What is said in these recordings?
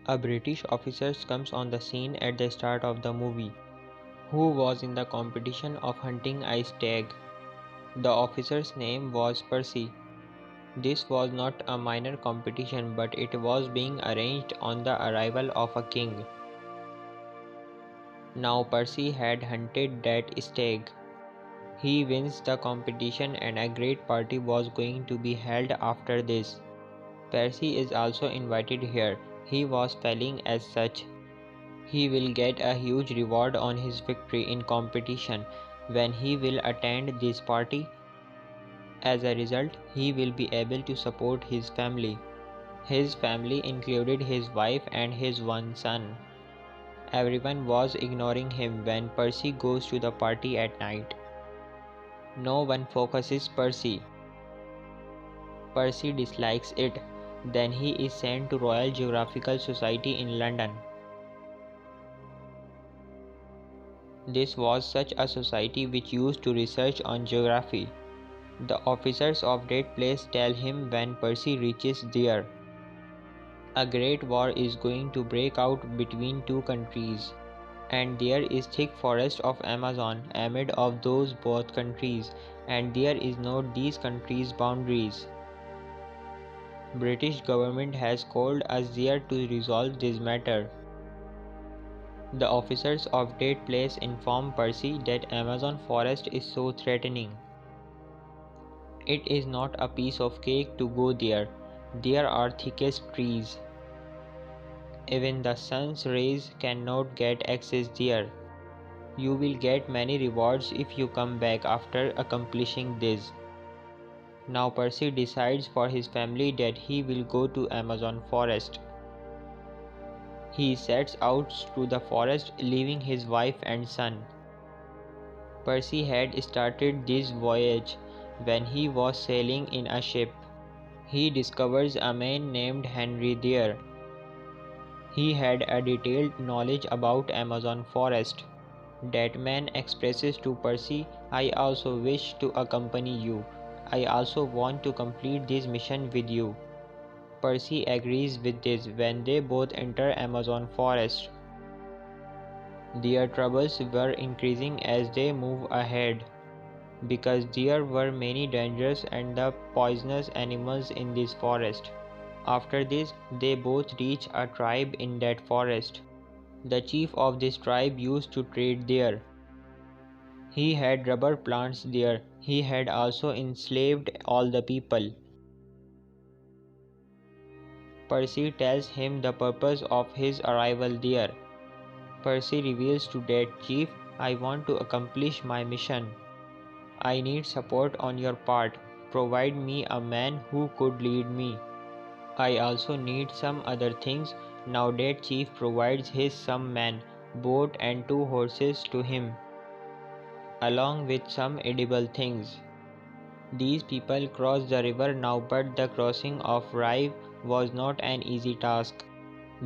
A British officer comes on the scene at the start of the movie, who was in the competition of hunting a stag. The officer's name was Percy. This was not a minor competition, but it was being arranged on the arrival of a king. Now Percy had hunted that stag. He wins the competition and a great party was going to be held after this. Percy is also invited here. He was spelling as such. He will get a huge reward on his victory in competition when he will attend this party. As a result, he will be able to support his family. His family included his wife and his one son. Everyone was ignoring him when Percy goes to the party at night. No one focuses Percy. Percy dislikes it. Then he is sent to Royal Geographical Society in London. This was such a society which used to research on geography. The officers of that place tell him when Percy reaches there, a great war is going to break out between two countries, and there is thick forest of Amazon amid of those both countries, and there is not these countries' boundaries. British government has called us there to resolve this matter. The officers of that place inform Percy that Amazon forest is so threatening. It is not a piece of cake to go there. There are thickest trees. Even the sun's rays cannot get access there. You will get many rewards if you come back after accomplishing this. Now Percy decides for his family that he will go to Amazon forest. He sets out to the forest, leaving his wife and son. Percy had started this voyage when he was sailing in a ship. He discovers a man named Henry there. He had a detailed knowledge about Amazon forest. That man expresses to Percy, "I also wish to accompany you. I also want to complete this mission with you." Percy agrees with this when they both enter Amazon forest. Their troubles were increasing as they move ahead, because there were many dangers and the poisonous animals in this forest. After this, they both reach a tribe in that forest. The chief of this tribe used to trade there. He had rubber plants there. He had also enslaved all the people. Percy tells him the purpose of his arrival there. Percy reveals to that chief, "I want to accomplish my mission. I need support on your part. Provide me a man who could lead me. I also need some other things." Now that chief provides his some men, boat and 2 horses to him, along with some edible things. These people cross the river now, but the crossing of Rive was not an easy task.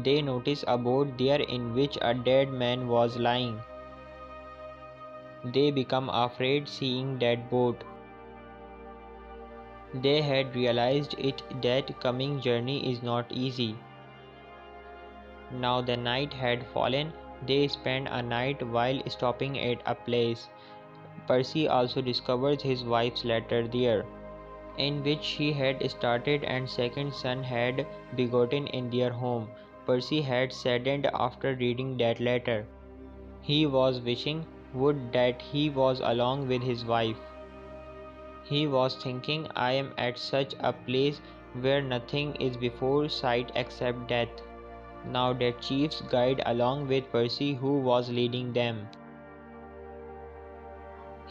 They notice a boat there in which a dead man was lying. They become afraid seeing that boat. They had realized it that coming journey is not easy. Now the night had fallen. They spend a night while stopping at a place. Percy also discovers his wife's letter there, in which she had started and second son had begotten in their home. Percy had saddened after reading that letter. He was wishing would that he was along with his wife. He was thinking, "I am at such a place where nothing is before sight except death." Now that chiefs guide along with Percy who was leading them.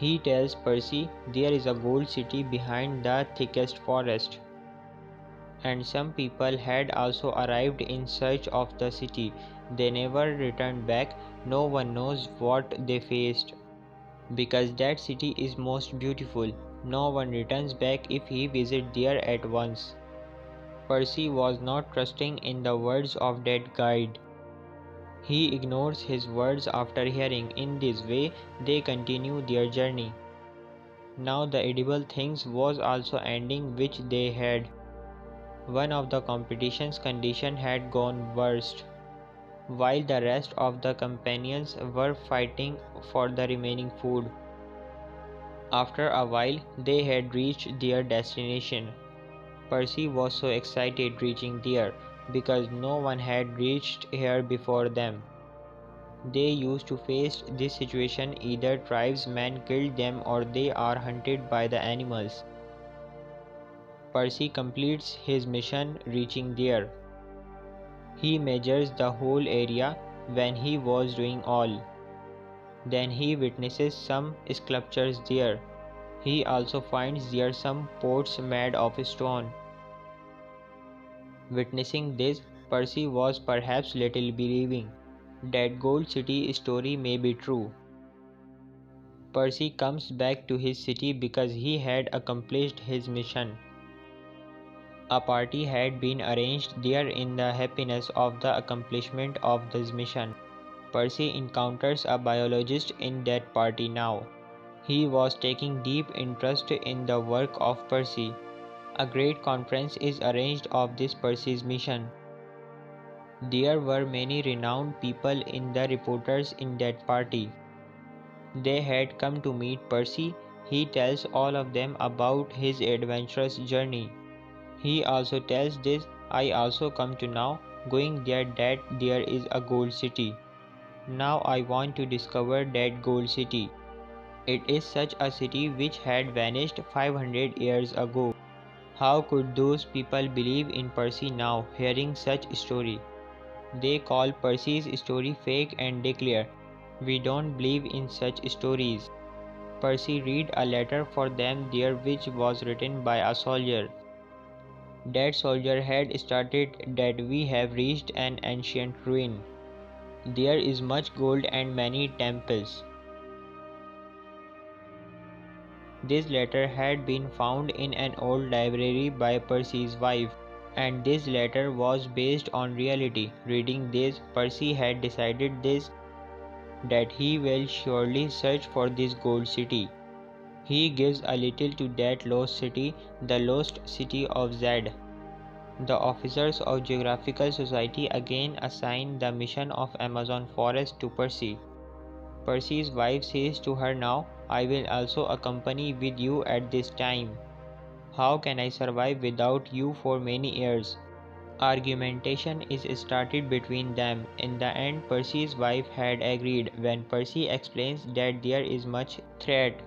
He tells Percy there is a gold city behind the thickest forest, and some people had also arrived in search of the city. They never returned back. No one knows what they faced, because that city is most beautiful. No one returns back if he visits there at once. Percy was not trusting in the words of that guide. He ignores his words after hearing. In this way, they continue their journey. Now the edible things was also ending which they had. One of the competition's condition had gone worst. while the rest of the companions were fighting for the remaining food. After a while, they had reached their destination. Percy was so excited reaching there because no one had reached here before them. They used to face this situation either tribesmen killed them or they are hunted by the animals. Percy completes his mission reaching there. He measures the whole area when he was doing all. Then he witnesses some sculptures there. He also finds there some pots made of stone. Witnessing this, Percy was perhaps little believing that Gold City story may be true. Percy comes back to his city because he had accomplished his mission. A party had been arranged there in the happiness of the accomplishment of this mission. Percy encounters a biologist in that party now. He was taking deep interest in the work of Percy. A great conference is arranged of this Percy's mission. There were many renowned people in the reporters in that party. They had come to meet Percy. He tells all of them about his adventurous journey. He also tells this, I also come to know, going there that there is a gold city. Now I want to discover that gold city. It is such a city which had vanished 500 years ago. How could those people believe in Percy now, hearing such story? They call Percy's story fake and declare, we don't believe in such stories. Percy read a letter for them there which was written by a soldier. That soldier had stated that we have reached an ancient ruin. There is much gold and many temples. This letter had been found in an old library by Percy's wife, and this letter was based on reality. Reading this, Percy had decided this, that he will surely search for this gold city. He gives a little to that lost city, the lost city of Zed. The officers of Geographical Society again assign the mission of Amazon forest to Percy. Percy's wife says to her now, I will also accompany with you at this time. How can I survive without you for many years? Argumentation is started between them. In the end, Percy's wife had agreed when Percy explains that there is much threat.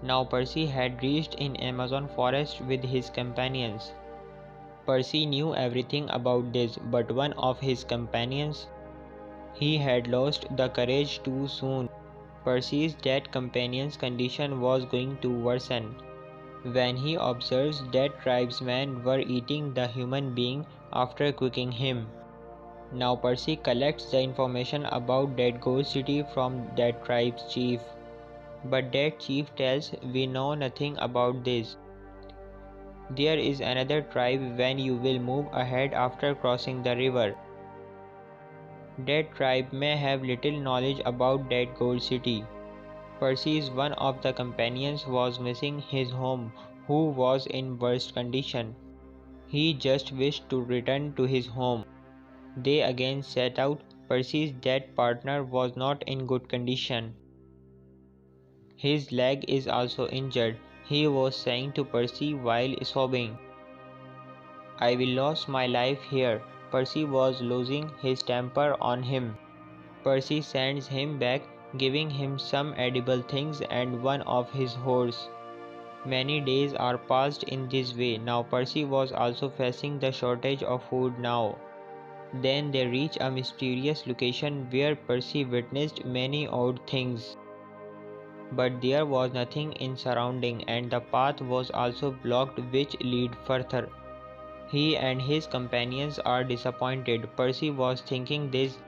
Now Percy had reached in Amazon forest with his companions. Percy knew everything about this, but one of his companions, he had lost the courage too soon. Percy's dead companion's condition was going to worsen. When he observes that tribesmen were eating the human being after cooking him. Now Percy collects the information about that ghost city from that tribe's chief. But that chief tells, we know nothing about this. There is another tribe when you will move ahead after crossing the river. That tribe may have little knowledge about that gold city. Percy's one of the companions was missing his home, who was in worst condition. He just wished to return to his home. They again set out. Percy's dead partner was not in good condition. His leg is also injured. He was saying to Percy while sobbing, I will lose my life here. Percy was losing his temper on him. Percy sends him back, giving him some edible things and one of his horse. Many days are passed in this way. Now Percy was also facing the shortage of food now. Then they reach a mysterious location where Percy witnessed many odd things. But there was nothing in surrounding, and the path was also blocked which lead further. He and his companions are disappointed. Percy was thinking this,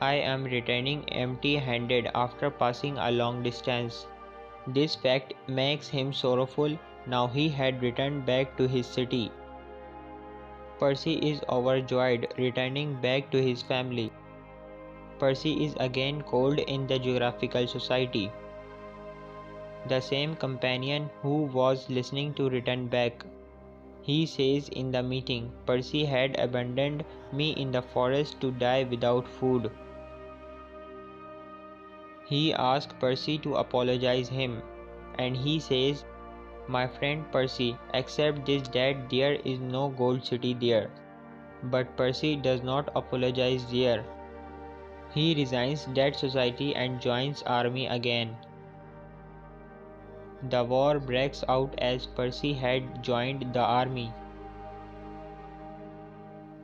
I am returning empty-handed after passing a long distance. This fact makes him sorrowful. Now he had returned back to his city. Percy is overjoyed returning back to his family. Percy is again called in the Geographical Society. The same companion who was listening to return back. He says in the meeting, Percy had abandoned me in the forest to die without food. He asks Percy to apologize him, and he says, my friend Percy, accept this that there is no gold city there. But Percy does not apologize there. He resigns that society and joins army again. The war breaks out as Percy had joined the army.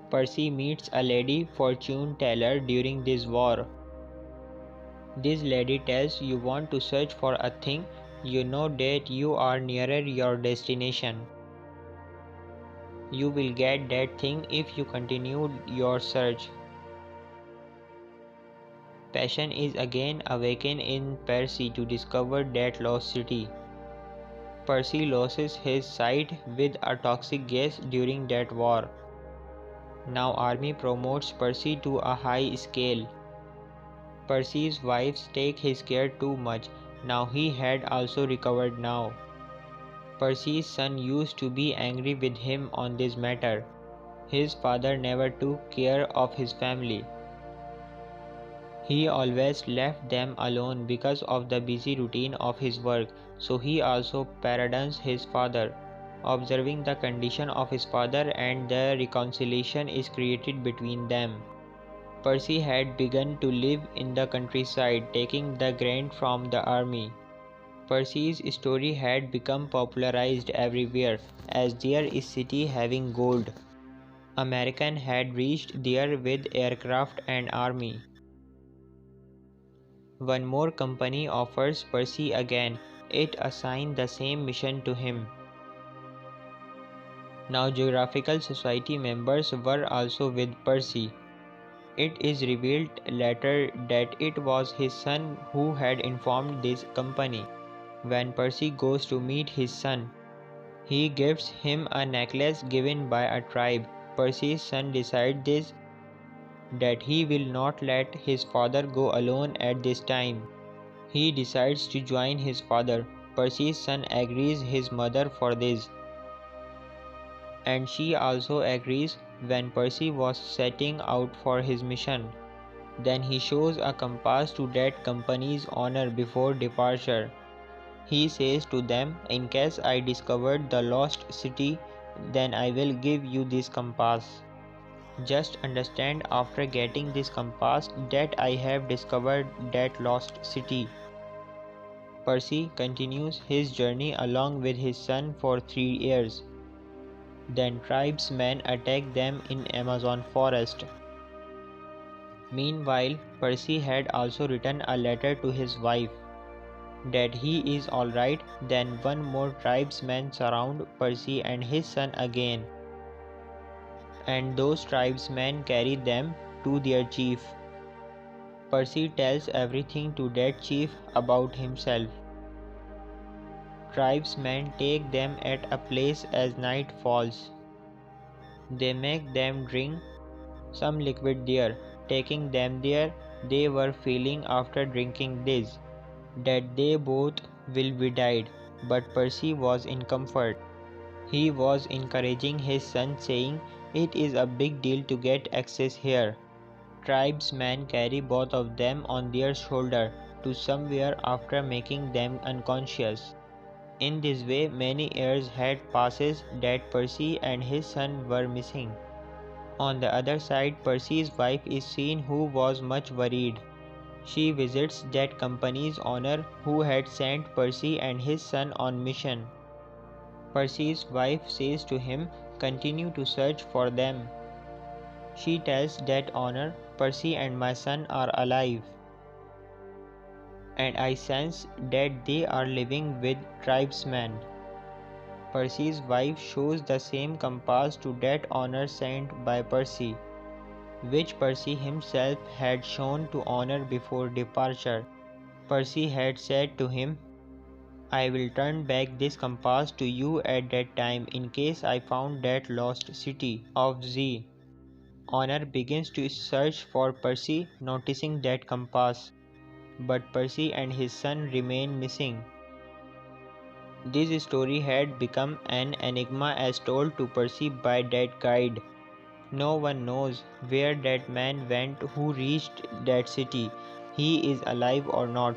Percy meets a lady fortune teller during this war. This lady tells you want to search for a thing, you know that you are nearer your destination. You will get that thing if you continue your search. Passion is again awakened in Percy to discover that lost city. Percy loses his sight with a toxic gas during that war. Now army promotes Percy to a high scale. Percy's wives take his care too much. Now he had also recovered now. Percy's son used to be angry with him on this matter. His father never took care of his family. He always left them alone because of the busy routine of his work, so he also pardons his father. Observing the condition of his father and the reconciliation is created between them. Percy had begun to live in the countryside, taking the grain from the army. Percy's story had become popularized everywhere, as there is city having gold. American had reached there with aircraft and army. One more company offers Percy again. It assigns the same mission to him. Now Geographical Society members were also with Percy. It is revealed later that it was his son who had informed this company. When Percy goes to meet his son, he gives him a necklace given by a tribe. Percy's son decides that he will not let his father go alone at this time. He decides to join his father. Percy's son agrees his mother for this, and she also agrees. When Percy was setting out for his mission, then he shows a compass to that company's owner before departure. He says to them, in case I discovered the lost city, then I will give you this compass. Just understand after getting this compass that I have discovered that lost city. Percy continues his journey along with his son for 3 years. Then tribesmen attack them in Amazon forest. Meanwhile, Percy had also written a letter to his wife that he is alright. Then one more tribesmen surround Percy and his son again, and those tribesmen carry them to their chief. Percy tells everything to that chief about himself. Tribesmen take them at a place as night falls. They make them drink some liquid there. Taking them there, they were feeling after drinking this that they both will be died, but Percy was in comfort. He was encouraging his son, saying, it is a big deal to get access here. Tribesmen carry both of them on their shoulder to somewhere after making them unconscious. In this way, many years had passed that Percy and his son were missing. On the other side, Percy's wife is seen, who was much worried. She visits that company's owner who had sent Percy and his son on mission. Percy's wife says to him, continue to search for them. She tells that owner, Percy and my son are alive, and I sense that they are living with tribesmen. Percy's wife shows the same compass to that owner sent by Percy, which Percy himself had shown to owner before departure. Percy had said to him, I will turn back this compass to you at that time in case I found that lost city of Z. Honor begins to search for Percy, noticing that compass, but Percy and his son remain missing. This story had become an enigma as told to Percy by that guide. No one knows where that man went who reached that city. He is alive or not.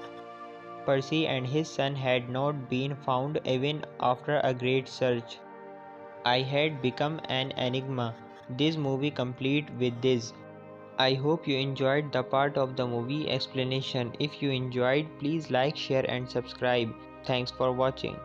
Percy and his son had not been found even after a great search. I had become an enigma. This movie complete with this. I hope you enjoyed the part of the movie explanation. If you enjoyed, please like, share and subscribe. Thanks for watching.